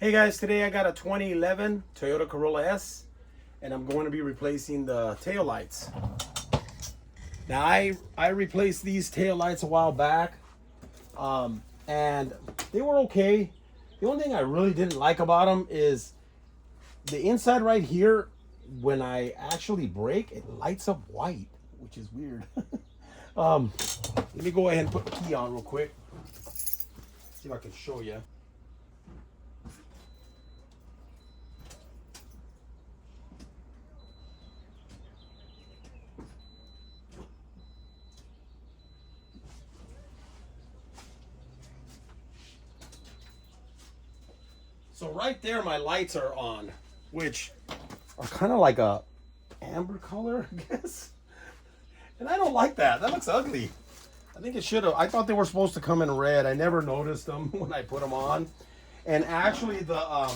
Hey guys, today I got a 2011 Toyota Corolla S and I'm going to be replacing the tail lights. Now I replaced these tail lights a while back and they were okay. The only thing I really didn't like about them is the inside right here. When I actually brake, it lights up white, which is weird. Let me go ahead and put the key on real quick. See if I can show you. So right there, my lights are on, which are kind of like a amber color, I guess. And I don't like that. That looks ugly. I think it should have. I thought they were supposed to come in red. I never noticed them when I put them on. And actually, the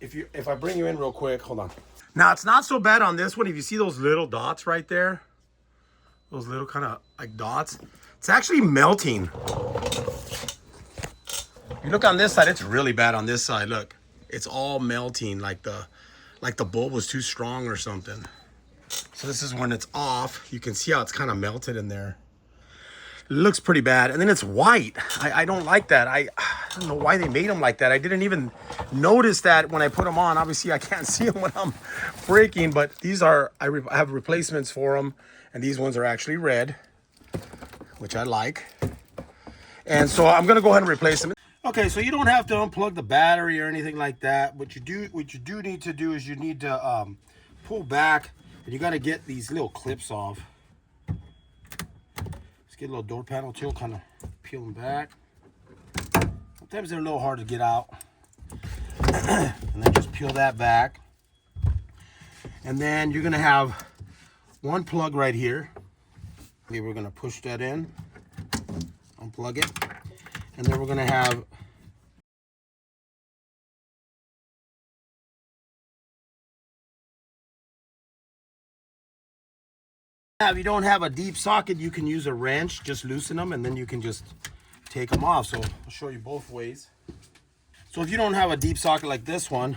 if I bring you in real quick, hold on. Now it's not so bad on this one. If you see those little dots right there, those little kind of like dots, it's actually melting. You look on this side, it's really bad on this side. Look, it's all melting like the bulb was too strong or something. So this is when it's off. You can see how it's kind of melted in there. It looks pretty bad. And then it's white. I don't like that. I don't know why they made them like that. I didn't even notice that when I put them on. Obviously, I can't see them when I'm braking, but these are, I have replacements for them. And these ones are actually red, which I like. And so I'm gonna go ahead and replace them. Okay, so you don't have to unplug the battery or anything like that. What you do need to do is you need to pull back, and you got to get these little clips off. Let's get a little door panel too, kind of peel them back. Sometimes they're a little hard to get out. And then just peel that back. And then you're gonna have one plug right here. Okay, we're gonna push that in, unplug it. And then we're gonna have if you don't have a deep socket, you can use a wrench, just loosen them, and then you can just take them off. So I'll show you both ways. So if you don't have a deep socket like this one,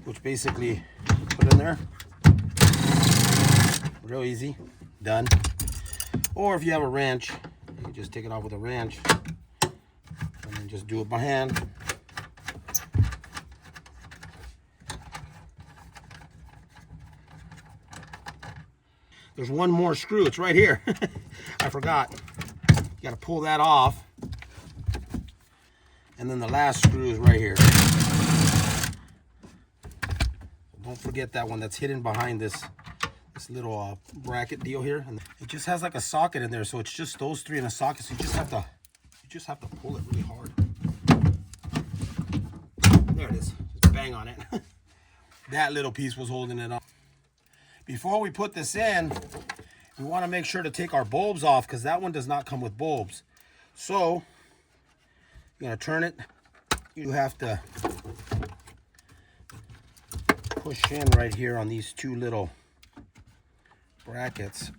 which basically put in there, real easy, done. Or if you have a wrench, you can just take it off with a wrench. And then just do it by hand. There's one more screw, it's right here. I forgot. You gotta pull that off. And then the last screw is right here. Don't forget that one that's hidden behind this little bracket deal here. And it just has like a socket in there, so it's just those three in a socket. So you just have to pull it really hard. There it is. Just bang on it. That little piece was holding it up. Before we put this in, we want to make sure to take our bulbs off because that one does not come with bulbs. So you're going to turn it. You have to push in right here on these two little brackets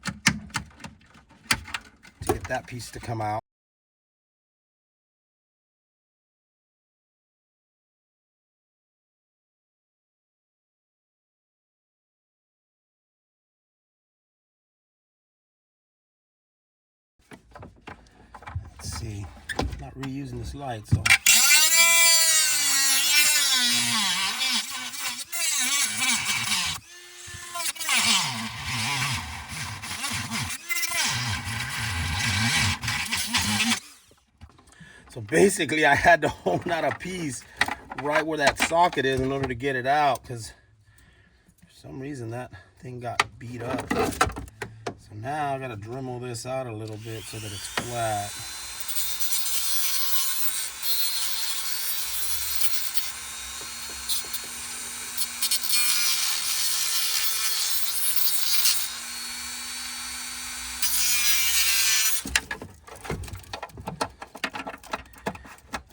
to get that piece to come out. Let's see, I'm not reusing this light, so. So basically I had to hold out a piece right where that socket is in order to get it out because for some reason that thing got beat up. So now I got to Dremel this out a little bit so that it's flat.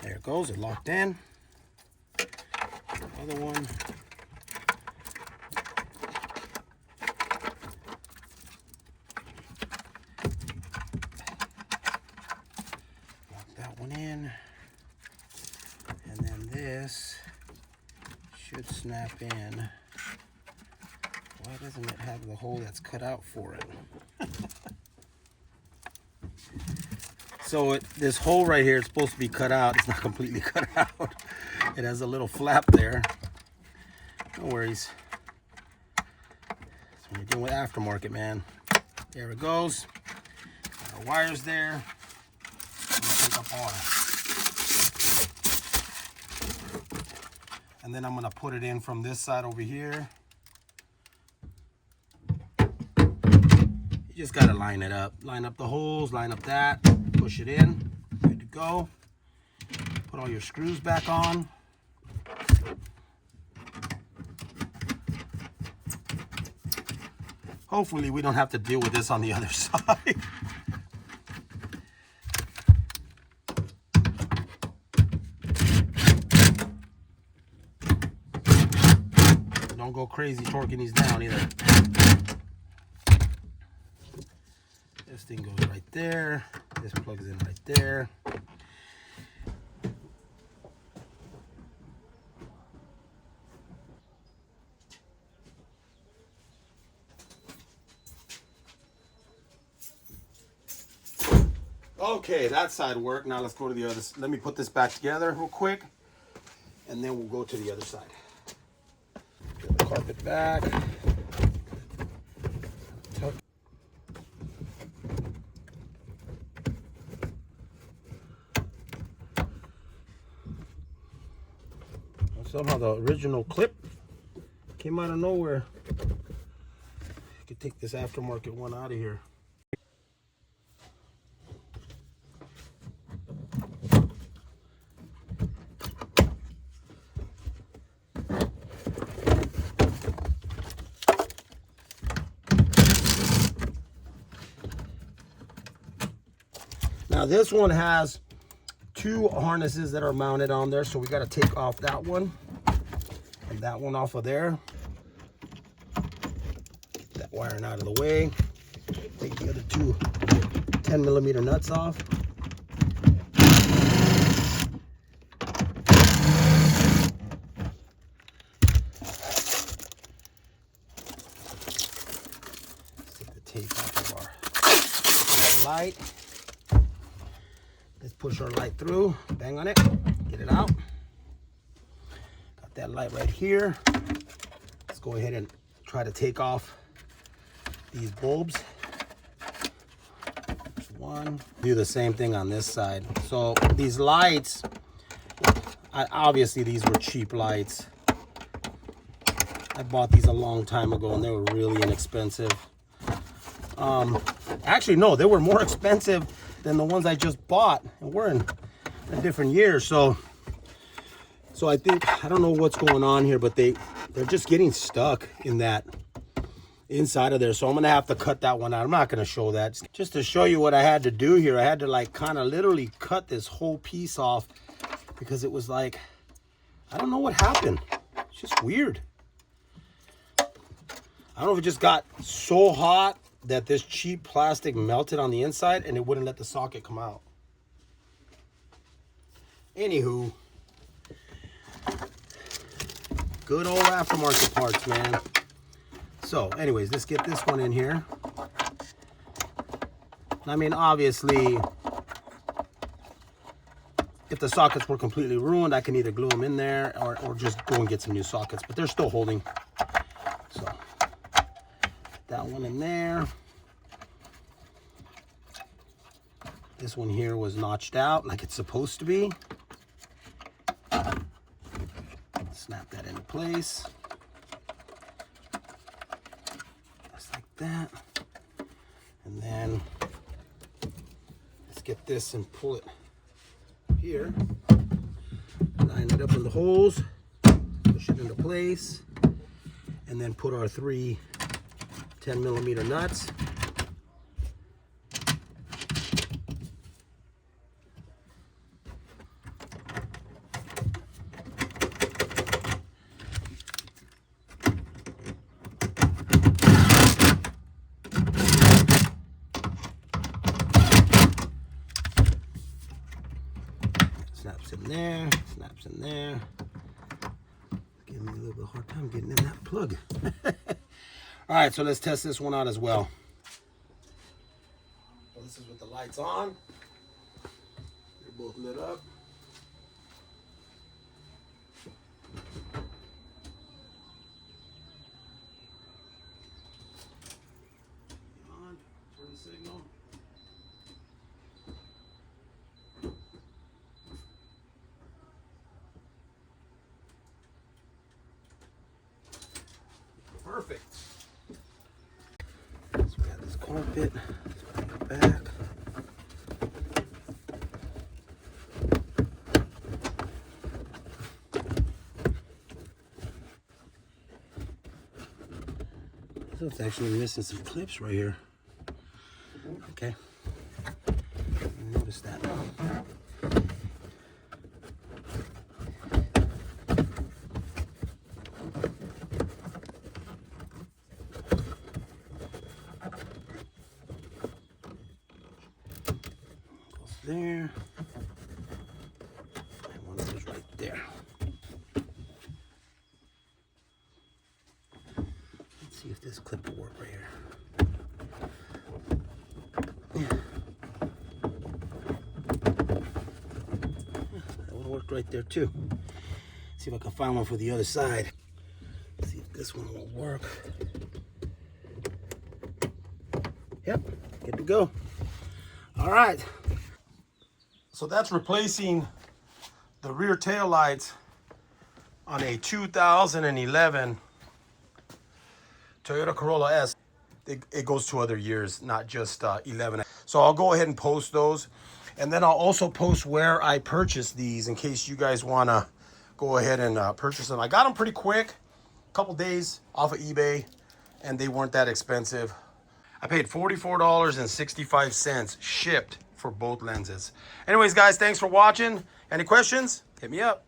There it goes, it locked in. Other one. Lock that one in. And then this. should snap in. Why doesn't it have the hole that's cut out for it? So this hole right here is supposed to be cut out. It's not completely cut out. It has a little flap there. No worries. That's when you're dealing with aftermarket, man. There it goes. Got our wires there. Take up all. And then I'm gonna put it in from this side over here. You just gotta line it up. Line up the holes, line up that, push it in, good to go. Put all your screws back on. Hopefully we don't have to deal with this on the other side. Don't go crazy torquing these down either. This thing goes right there. This plugs in right there. Okay, that side worked. Now let's go to the other. Let me put this back together real quick, and then we'll go to the other side. Get the carpet back. Somehow the original clip came out of nowhere. I could take this aftermarket one out of here. Now this one has two harnesses that are mounted on there, so we got to take off that one and that one off of there. Get that wiring out of the way. Take the other two 10mm nuts off. Let's take the tape off of our light. Let's push our light through, bang on it, get it out. Got that light right here. Let's go ahead and try to take off these bulbs. There's one. Do the same thing on this side. So these lights, obviously these were cheap lights. I bought these a long time ago and they were really inexpensive. Actually, no, they were more expensive than the ones I just bought, and we're in a different year. So I think, I don't know what's going on here, but they're just getting stuck in that inside of there. So I'm gonna have to cut that one out. I'm not gonna show that. Just to show you what I had to do here, I had to like kind of literally cut this whole piece off because it was like, I don't know what happened. It's just weird. I don't know if it just got so hot that this cheap plastic melted on the inside and it wouldn't let the socket come out. Anywho, good old aftermarket parts, man. So anyways, let's get this one in here. I mean, obviously, if the sockets were completely ruined, I can either glue them in there or just go and get some new sockets, but they're still holding. So that one in there. This one here was notched out like it's supposed to be. Snap that into place. Just like that. And then let's get this and pull it here. Line it up in the holes. Push it into place. And then put our three 10mm nuts. Snaps in there, snaps in there. Give me a little bit hard time getting in that plug. All right, so let's test this one out as well. So this is with the lights on. They're both lit up. On, turn the signal. Perfect. So we got this carpet. Let's bring it back. So it's actually missing some clips right here. Okay. Notice that. Goes there. And one goes right there. Let's see if this clip will work right here. That would work right there too. See if I can find one for the other side. See if this one will work. Yep, good to go. All right. So that's replacing the rear tail lights on a 2011 Toyota Corolla S. It goes to other years, not just 11. So I'll go ahead and post those. And then I'll also post where I purchased these in case you guys want to go ahead and purchase them. I got them pretty quick, a couple days off of eBay, and they weren't that expensive. I paid $44.65 shipped for both lenses. Anyways, guys, thanks for watching. Any questions? Hit me up.